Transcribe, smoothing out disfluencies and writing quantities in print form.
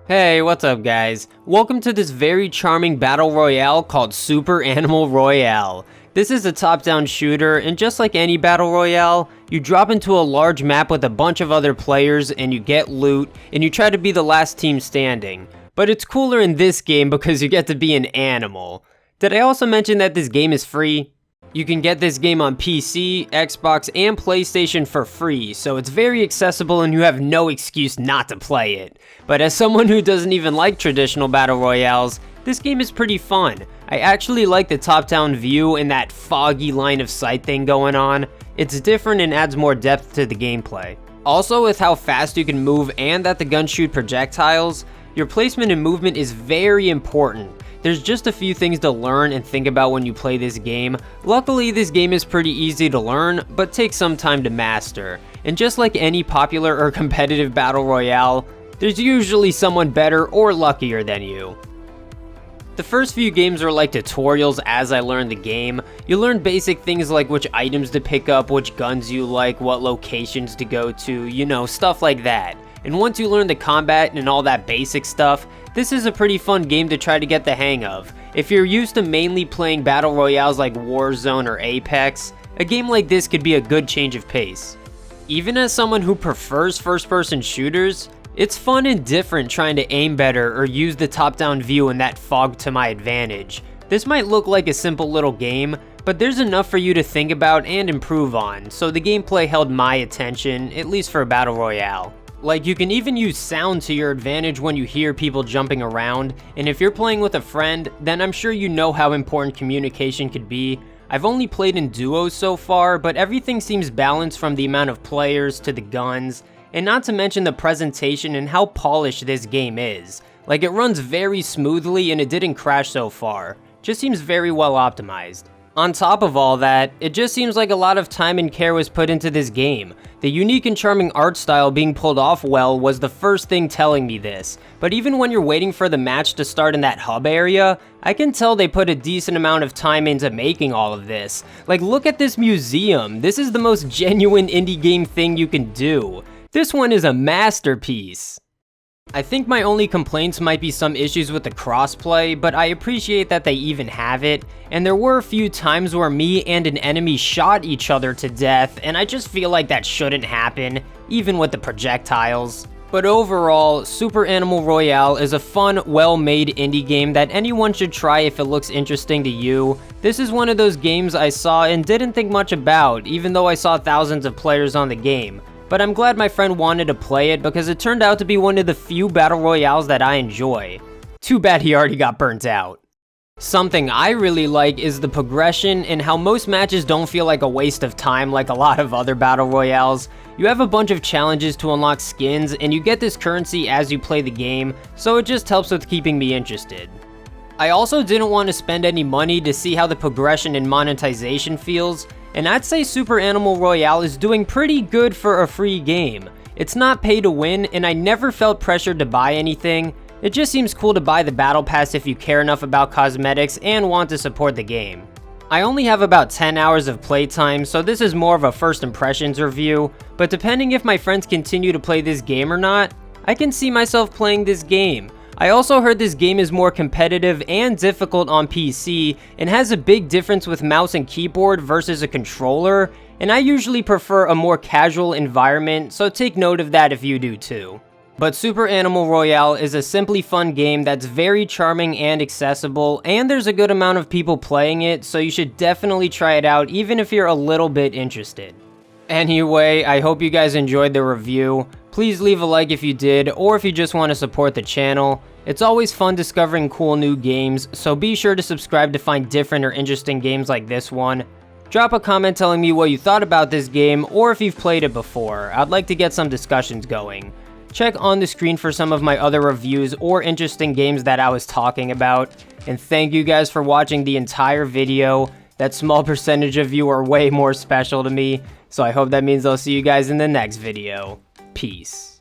Hey, what's up guys? Welcome to this very charming battle royale called Super Animal Royale. This is a top-down shooter, and just like any battle royale, you drop into a large map with a bunch of other players and you get loot, and you try to be the last team standing. But it's cooler in this game because you get to be an animal. Did I also mention that this game is free? You can get this game on PC, Xbox, and PlayStation for free, so it's very accessible and you have no excuse not to play it. But as someone who doesn't even like traditional battle royales, this game is pretty fun. I actually like the top-down view and that foggy line of sight thing going on. It's different and adds more depth to the gameplay. Also, with how fast you can move and that the guns shoot projectiles, your placement and movement is very important. There's just a few things to learn and think about when you play this game. Luckily, this game is pretty easy to learn, but takes some time to master. And just like any popular or competitive battle royale, there's usually someone better or luckier than you. The first few games are like tutorials as I learn the game. You learn basic things like which items to pick up, which guns you like, what locations to go to, you know, stuff like that. And once you learn the combat and all that basic stuff, this is a pretty fun game to try to get the hang of. If you're used to mainly playing battle royales like Warzone or Apex, a game like this could be a good change of pace. Even as someone who prefers first-person shooters, it's fun and different trying to aim better or use the top-down view in that fog to my advantage. This might look like a simple little game, but there's enough for you to think about and improve on, so the gameplay held my attention, at least for a battle royale. Like, you can even use sound to your advantage when you hear people jumping around, and if you're playing with a friend, then I'm sure you know how important communication could be. I've only played in duos so far, but everything seems balanced from the amount of players to the guns, and not to mention the presentation and how polished this game is. Like, it runs very smoothly and it didn't crash so far. Just seems very well optimized. On top of all that, it just seems like a lot of time and care was put into this game. The unique and charming art style being pulled off well was the first thing telling me this, but even when you're waiting for the match to start in that hub area, I can tell they put a decent amount of time into making all of this. Like, look at this museum. This is the most genuine indie game thing you can do. This one is a masterpiece. I think my only complaints might be some issues with the crossplay, but I appreciate that they even have it, and there were a few times where me and an enemy shot each other to death, and I just feel like that shouldn't happen, even with the projectiles. But overall, Super Animal Royale is a fun, well-made indie game that anyone should try if it looks interesting to you. This is one of those games I saw and didn't think much about, even though I saw thousands of players on the game. But I'm glad my friend wanted to play it because it turned out to be one of the few battle royales that I enjoy. Too bad he already got burnt out. Something I really like is the progression and how most matches don't feel like a waste of time like a lot of other battle royales. You have a bunch of challenges to unlock skins and you get this currency as you play the game, so it just helps with keeping me interested. I also didn't want to spend any money to see how the progression and monetization feels, and I'd say Super Animal Royale is doing pretty good for a free game. It's not pay to win, and I never felt pressured to buy anything. It just seems cool to buy the battle pass if you care enough about cosmetics and want to support the game. I only have about 10 hours of playtime, so this is more of a first impressions review, but depending if my friends continue to play this game or not, I can see myself playing this game. I also heard this game is more competitive and difficult on PC and has a big difference with mouse and keyboard versus a controller, and I usually prefer a more casual environment, so take note of that if you do too. But Super Animal Royale is a simply fun game that's very charming and accessible, and there's a good amount of people playing it, so you should definitely try it out even if you're a little bit interested. Anyway, I hope you guys enjoyed the review. Please leave a like if you did, or if you just want to support the channel. It's always fun discovering cool new games, so be sure to subscribe to find different or interesting games like this one. Drop a comment telling me what you thought about this game, or if you've played it before. I'd like to get some discussions going. Check on the screen for some of my other reviews or interesting games that I was talking about. And thank you guys for watching the entire video. That small percentage of you are way more special to me, so I hope that means I'll see you guys in the next video. Peace.